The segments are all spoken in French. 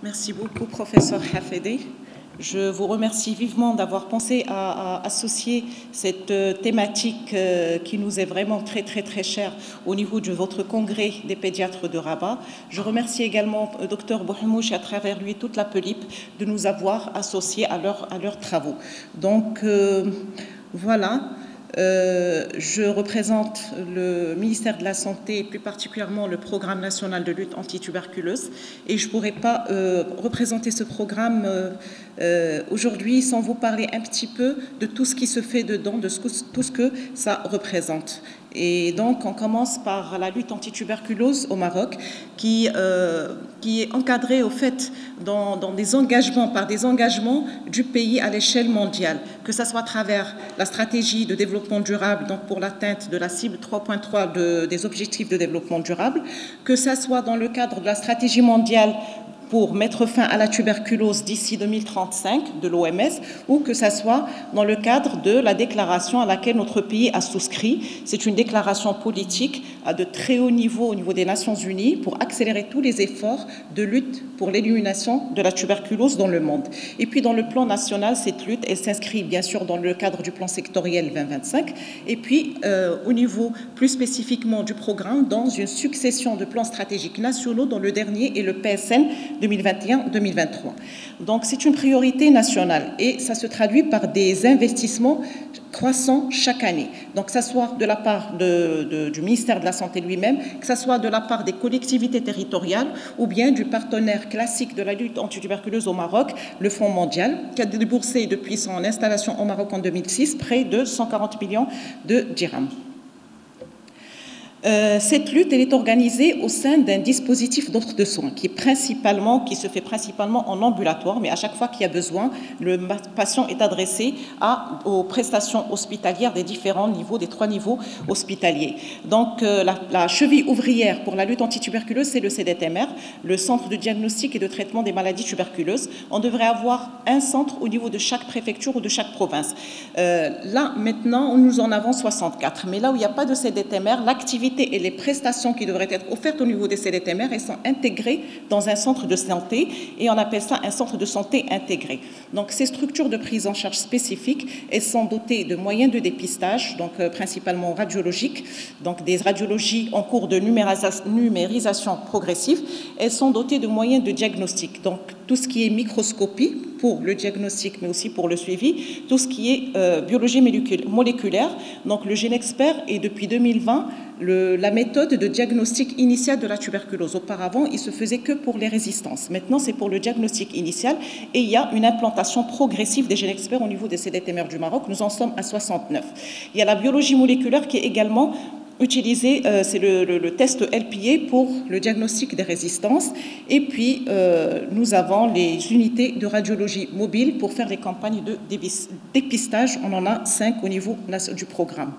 Merci beaucoup, professeur Hafedi. Je vous remercie vivement d'avoir pensé à associer cette thématique qui nous est vraiment très, très, très chère au niveau de votre congrès des pédiatres de Rabat. Je remercie également Dr Bouhmouch et à travers lui toute la PELIP de nous avoir associés à leurs travaux. Donc, voilà. Je représente le ministère de la Santé et plus particulièrement le programme national de lutte antituberculeuse et je ne pourrais pas représenter ce programme aujourd'hui sans vous parler un petit peu de tout ce qui se fait dedans, de tout ce que ça représente. Et donc, on commence par la lutte antituberculose au Maroc, qui est encadrée, au fait, par des engagements du pays à l'échelle mondiale, que ce soit à travers la stratégie de développement durable, donc pour l'atteinte de la cible 3.3 des objectifs de développement durable, que ce soit dans le cadre de la stratégie mondiale pour mettre fin à la tuberculose d'ici 2035 de l'OMS, ou que ce soit dans le cadre de la déclaration à laquelle notre pays a souscrit. C'est une déclaration politique à de très haut niveau au niveau des Nations Unies pour accélérer tous les efforts de lutte pour l'élimination de la tuberculose dans le monde. Et puis dans le plan national, cette lutte, elle s'inscrit bien sûr dans le cadre du plan sectoriel 2025, et puis au niveau plus spécifiquement du programme, dans une succession de plans stratégiques nationaux, dont le dernier est le PSN 2021-2023. Donc c'est une priorité nationale et ça se traduit par des investissements croissants chaque année. Donc que ce soit de la part du ministère de la Santé lui-même, que ce soit de la part des collectivités territoriales ou bien du partenaire classique de la lutte antituberculeuse au Maroc, le Fonds mondial, qui a déboursé depuis son installation au Maroc en 2006 près de 140 millions de dirhams. Cette lutte, elle est organisée au sein d'un dispositif d'offre de soins qui se fait principalement en ambulatoire, mais à chaque fois qu'il y a besoin, le patient est adressé aux prestations hospitalières des différents niveaux, des 3 niveaux hospitaliers. Donc, la cheville ouvrière pour la lutte antituberculeuse, c'est le CDTMR, le Centre de diagnostic et de traitement des maladies tuberculeuses. On devrait avoir un centre au niveau de chaque préfecture ou de chaque province. Là, maintenant, nous en avons 64. Mais là où il n'y a pas de CDTMR, l'activité et les prestations qui devraient être offertes au niveau des CDTMR, elles sont intégrées dans un centre de santé et on appelle ça un centre de santé intégré. Donc ces structures de prise en charge spécifiques, elles sont dotées de moyens de dépistage, donc principalement radiologiques, donc des radiologies en cours de numérisation progressive. Elles sont dotées de moyens de diagnostic, donc tout ce qui est microscopie pour le diagnostic, mais aussi pour le suivi, tout ce qui est biologie moléculaire, donc le GeneXpert est depuis 2020 la méthode de diagnostic initial de la tuberculose. Auparavant, il se faisait que pour les résistances. Maintenant, c'est pour le diagnostic initial et il y a une implantation progressive des GeneXpert au niveau des CDTMR du Maroc. Nous en sommes à 69. Il y a la biologie moléculaire qui est également utilisée, c'est le test LPA pour le diagnostic des résistances. Et puis, nous avons les unités de radiologie mobile pour faire les campagnes de dépistage. On en a 5 au niveau du programme.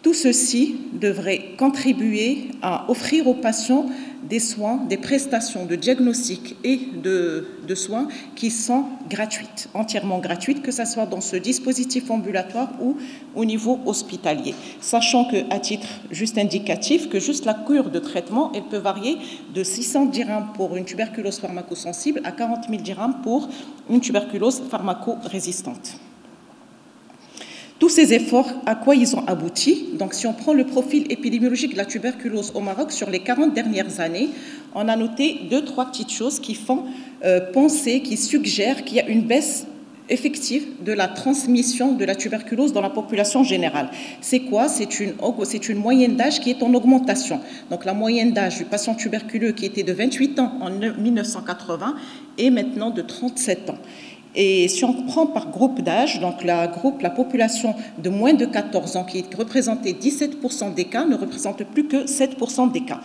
Tout ceci devrait contribuer à offrir aux patients des soins, des prestations de diagnostic et de soins qui sont gratuites, entièrement gratuites, que ce soit dans ce dispositif ambulatoire ou au niveau hospitalier. Sachant qu'à titre juste indicatif, que juste la cure de traitement, elle peut varier de 600 dirhams pour une tuberculose pharmacosensible à 40 000 dirhams pour une tuberculose pharmaco-résistante. Tous ces efforts, à quoi ils ont abouti? Donc, si on prend le profil épidémiologique de la tuberculose au Maroc sur les 40 dernières années, on a noté 2-3 petites choses qui font penser, qui suggèrent qu'il y a une baisse effective de la transmission de la tuberculose dans la population générale. C'est quoi? C'est une moyenne d'âge qui est en augmentation. Donc, la moyenne d'âge du patient tuberculeux qui était de 28 ans en 1980 est maintenant de 37 ans. Et si on prend par groupe d'âge, donc la population de moins de 14 ans qui représentait 17% des cas ne représente plus que 7% des cas.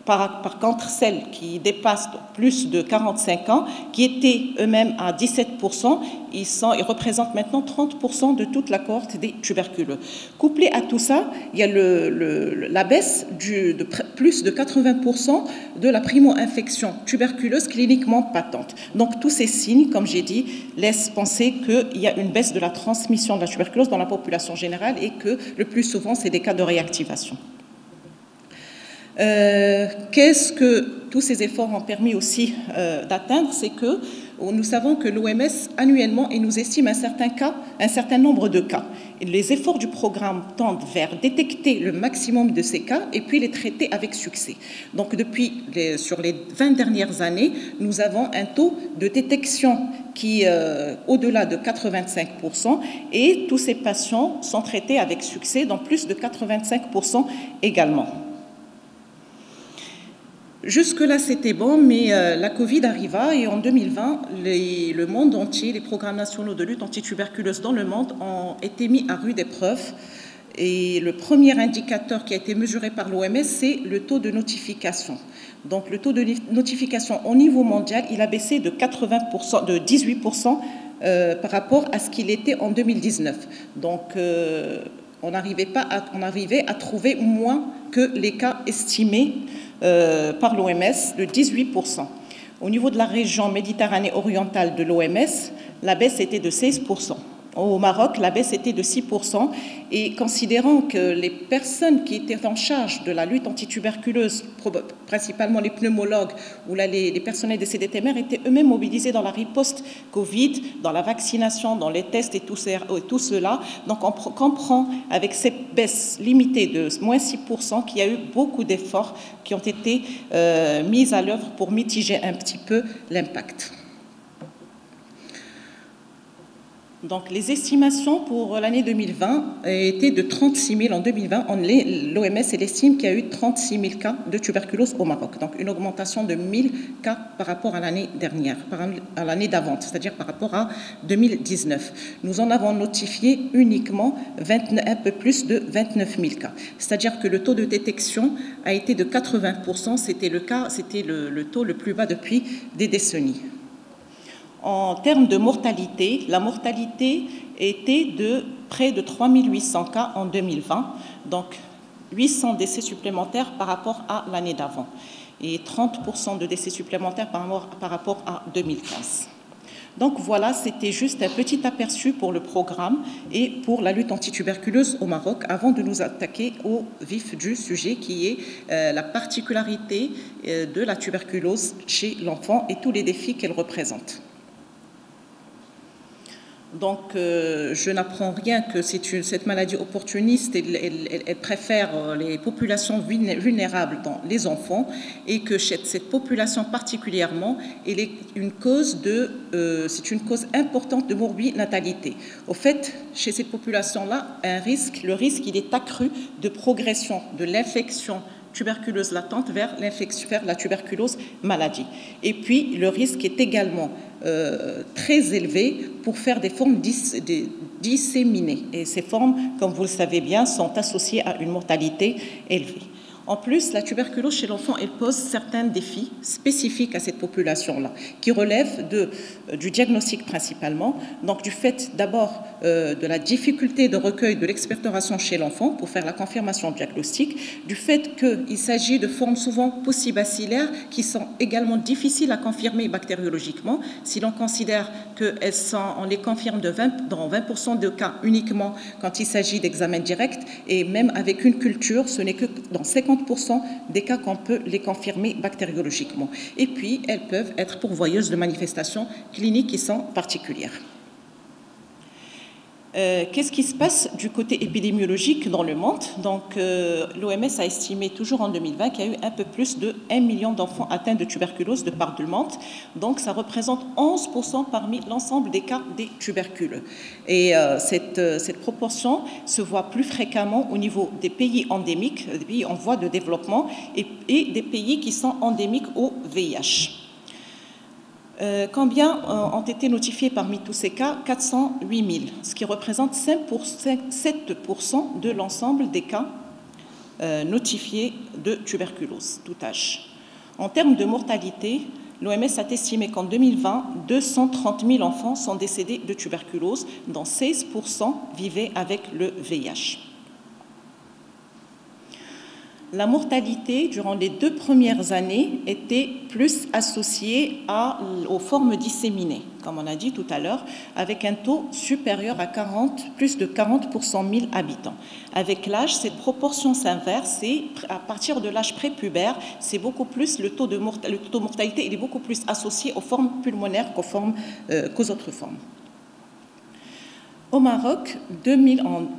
Par contre, celles qui dépassent plus de 45 ans, qui étaient eux-mêmes à 17%, ils représentent maintenant 30% de toute la cohorte des tuberculeux. Couplé à tout ça, il y a la baisse de plus de 80% de la primo-infection tuberculeuse cliniquement patente. Donc tous ces signes, comme j'ai dit, laissent penser qu'il y a une baisse de la transmission de la tuberculose dans la population générale et que le plus souvent, c'est des cas de réactivation. Qu'est-ce que tous ces efforts ont permis aussi d'atteindre? C'est que nous savons que l'OMS annuellement nous estime un certain nombre de cas. Et les efforts du programme tendent vers détecter le maximum de ces cas et puis les traiter avec succès. Donc sur les 20 dernières années, nous avons un taux de détection qui au-delà de 85% et tous ces patients sont traités avec succès dans plus de 85% également. Jusque-là, c'était bon, mais la Covid arriva et en 2020, le monde entier, les programmes nationaux de lutte antituberculeuse dans le monde ont été mis à rude épreuve. Et le premier indicateur qui a été mesuré par l'OMS, c'est le taux de notification. Donc, le taux de notification au niveau mondial, il a baissé de 18% par rapport à ce qu'il était en 2019. Donc, on arrivait à trouver moins que les cas estimés par l'OMS de 18%. Au niveau de la région Méditerranée orientale de l'OMS, la baisse était de 16%. Au Maroc, la baisse était de 6%. Et considérant que les personnes qui étaient en charge de la lutte antituberculeuse, principalement les pneumologues ou les personnels des CDTMR, étaient eux-mêmes mobilisés dans la riposte Covid, dans la vaccination, dans les tests et tout cela. Donc on comprend avec cette baisse limitée de moins 6% qu'il y a eu beaucoup d'efforts qui ont été mis à l'œuvre pour mitiger un petit peu l'impact. Donc, les estimations pour l'année 2020 étaient de 36 000 en 2020. L'OMS estime qu'il y a eu 36 000 cas de tuberculose au Maroc. Donc, une augmentation de 1 000 cas par rapport à l'année dernière, à l'année d'avant, c'est-à-dire par rapport à 2019. Nous en avons notifié uniquement un peu plus de 29 000 cas. C'est-à-dire que le taux de détection a été de 80%. C'était le taux le plus bas depuis des décennies. En termes de mortalité, la mortalité était de près de 3 800 cas en 2020, donc 800 décès supplémentaires par rapport à l'année d'avant et 30% de décès supplémentaires par rapport à 2015. Donc voilà, c'était juste un petit aperçu pour le programme et pour la lutte antituberculeuse au Maroc avant de nous attaquer au vif du sujet qui est la particularité de la tuberculose chez l'enfant et tous les défis qu'elle représente. Donc, je n'apprends rien que cette maladie opportuniste, elle préfère les populations vulnérables dans les enfants et que cette population particulièrement, elle est c'est une cause importante de morbinatalité. Au fait, chez cette population-là, le risque, il est accru de progression de l'infection tuberculose latente vers la tuberculose maladie. Et puis, le risque est également très élevé pour faire des formes disséminées. Et ces formes, comme vous le savez bien, sont associées à une mortalité élevée. En plus, la tuberculose chez l'enfant, elle pose certains défis spécifiques à cette population-là, qui relèvent du diagnostic principalement, donc du fait d'abord de la difficulté de recueil de l'expectoration chez l'enfant pour faire la confirmation diagnostique, du fait qu'il s'agit de formes souvent paucibacillaires qui sont également difficiles à confirmer bactériologiquement. Si l'on considère on les confirme dans 20% de cas uniquement quand il s'agit d'examen direct, et même avec une culture, ce n'est que dans 50% des cas qu'on peut les confirmer bactériologiquement. Et puis, elles peuvent être pourvoyeuses de manifestations cliniques qui sont particulières. Qu'est-ce qui se passe du côté épidémiologique dans le monde? Donc, l'OMS a estimé toujours en 2020 qu'il y a eu un peu plus de 1 million d'enfants atteints de tuberculose de par le monde. Donc, ça représente 11% parmi l'ensemble des cas des tubercules. Et cette proportion se voit plus fréquemment au niveau des pays endémiques, des pays en voie de développement et des pays qui sont endémiques au VIH. Combien ont été notifiés parmi tous ces cas? 408 000, ce qui représente 7% de l'ensemble des cas notifiés de tuberculose, tout âge. En termes de mortalité, l'OMS a estimé qu'en 2020, 230 000 enfants sont décédés de tuberculose, dont 16% vivaient avec le VIH. La mortalité, durant les 2 premières années, était plus associée aux formes disséminées, comme on a dit tout à l'heure, avec un taux supérieur à plus de 40 pour 100 000 habitants. Avec l'âge, cette proportion s'inverse et à partir de l'âge prépubère, c'est beaucoup plus le taux de mortalité, il est beaucoup plus associé aux formes pulmonaires qu'aux autres formes. Au Maroc,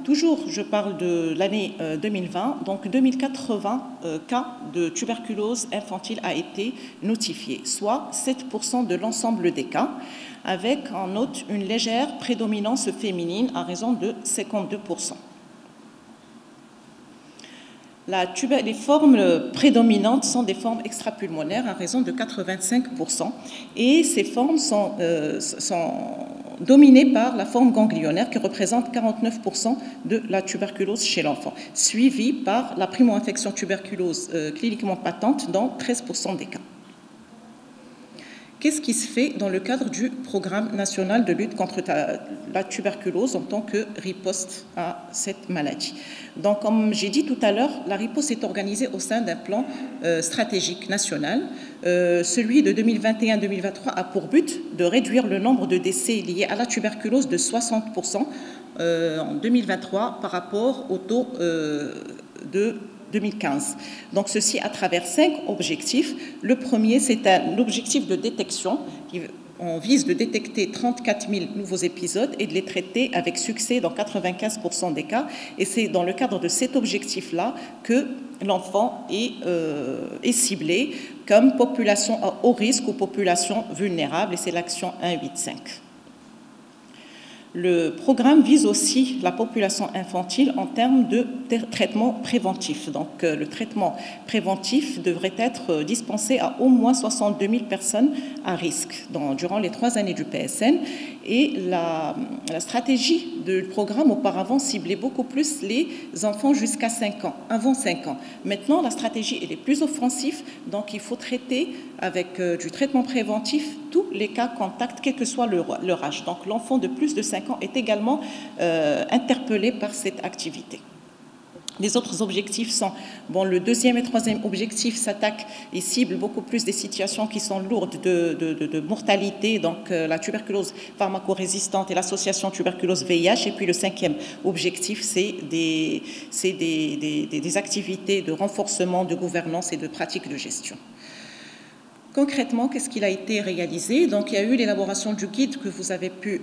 toujours je parle de l'année 2020, donc 2080 cas de tuberculose infantile a été notifié, soit 7% de l'ensemble des cas, avec en note une légère prédominance féminine à raison de 52%. Les formes prédominantes sont des formes extrapulmonaires à raison de 85%, et ces formes sont dominée par la forme ganglionnaire qui représente 49% de la tuberculose chez l'enfant, suivie par la primo-infection tuberculose cliniquement patente dans 13% des cas. Qu'est-ce qui se fait dans le cadre du programme national de lutte contre la tuberculose en tant que riposte à cette maladie? Donc, comme j'ai dit tout à l'heure, la riposte est organisée au sein d'un plan stratégique national. Celui de 2021-2023 a pour but de réduire le nombre de décès liés à la tuberculose de 60% en 2023 par rapport au taux de 2015. Donc, ceci à travers 5 objectifs. Le premier, c'est un objectif de détection. On vise de détecter 34 000 nouveaux épisodes et de les traiter avec succès dans 95% des cas. Et c'est dans le cadre de cet objectif-là que l'enfant est ciblé comme population à haut risque ou population vulnérable, et c'est l'action 185. Le programme vise aussi la population infantile en termes de traitement préventif. Donc, le traitement préventif devrait être dispensé à au moins 62 000 personnes à risque durant les 3 années du PSN. Et la stratégie du programme auparavant ciblait beaucoup plus les enfants jusqu'à 5 ans, avant 5 ans. Maintenant, la stratégie elle est plus offensive, donc il faut traiter avec du traitement préventif tous les cas contacts, quel que soit leur âge. Donc, l'enfant de plus de 5 ans est également interpellé par cette activité. Les autres objectifs sont, le 2e et 3e objectif s'attaquent et ciblent beaucoup plus des situations qui sont lourdes de mortalité, donc la tuberculose pharmacorésistante et l'association tuberculose-VIH. Et puis le 5e objectif, c'est des activités de renforcement de gouvernance et de pratiques de gestion. Concrètement, qu'est-ce qu'il a été réalisé? Donc, il y a eu l'élaboration du guide que vous avez pu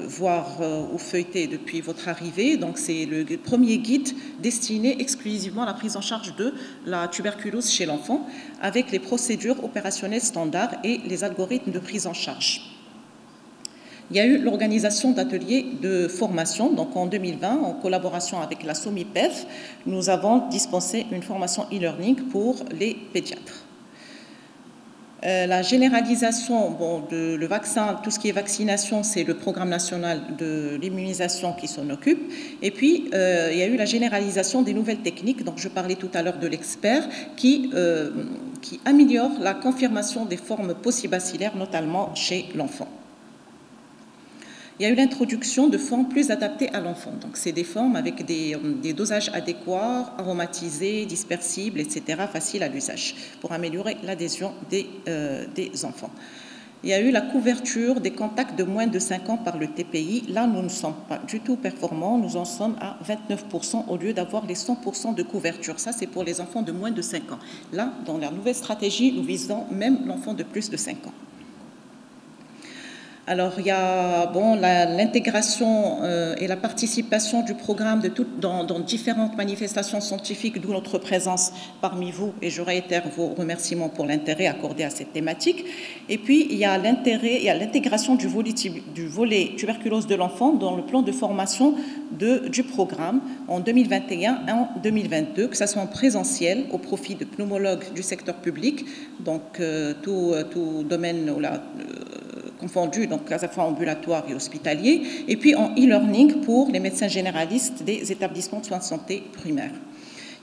voir ou feuilleter depuis votre arrivée. Donc, c'est le premier guide destiné exclusivement à la prise en charge de la tuberculose chez l'enfant, avec les procédures opérationnelles standards et les algorithmes de prise en charge. Il y a eu l'organisation d'ateliers de formation. Donc, en 2020, en collaboration avec la SOMIPEF, nous avons dispensé une formation e-learning pour les pédiatres. La généralisation le vaccin, tout ce qui est vaccination, c'est le programme national de l'immunisation qui s'en occupe. Et puis, il y a eu la généralisation des nouvelles techniques. Donc, je parlais tout à l'heure de l'expert qui améliore la confirmation des formes possibacillaires, notamment chez l'enfant. Il y a eu l'introduction de formes plus adaptées à l'enfant. Donc, c'est des formes avec des dosages adéquats, aromatisés, dispersibles, etc., faciles à l'usage, pour améliorer l'adhésion des enfants. Il y a eu la couverture des contacts de moins de 5 ans par le TPI. Là, nous ne sommes pas du tout performants. Nous en sommes à 29% au lieu d'avoir les 100% de couverture. Ça, c'est pour les enfants de moins de 5 ans. Là, dans la nouvelle stratégie, nous visons même l'enfant de plus de 5 ans. Alors, il y a l'intégration et la participation du programme dans différentes manifestations scientifiques, d'où notre présence parmi vous, et je réitère vos remerciements pour l'intérêt accordé à cette thématique. Et puis, il y a l'intégration du volet tuberculose de l'enfant dans le plan de formation du programme en 2021 et en 2022, que ce soit en présentiel au profit de pneumologues du secteur public, donc tout domaine confondu, donc à la fois ambulatoire et hospitalier, et puis en e-learning pour les médecins généralistes des établissements de soins de santé primaires.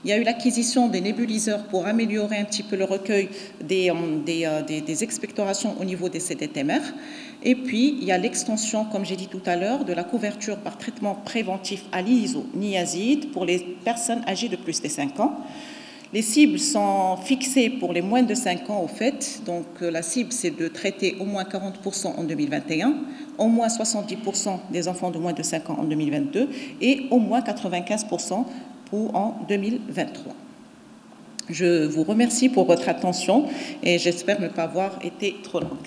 Il y a eu l'acquisition des nébuliseurs pour améliorer un petit peu le recueil des expectorations au niveau des CDTMR. Et puis, il y a l'extension, comme j'ai dit tout à l'heure, de la couverture par traitement préventif à l'isoniazide pour les personnes âgées de plus de 5 ans. Les cibles sont fixées pour les moins de 5 ans, au fait. Donc, la cible, c'est de traiter au moins 40% en 2021, au moins 70% des enfants de moins de 5 ans en 2022 et au moins 95% en 2023. Je vous remercie pour votre attention et j'espère ne pas avoir été trop longue.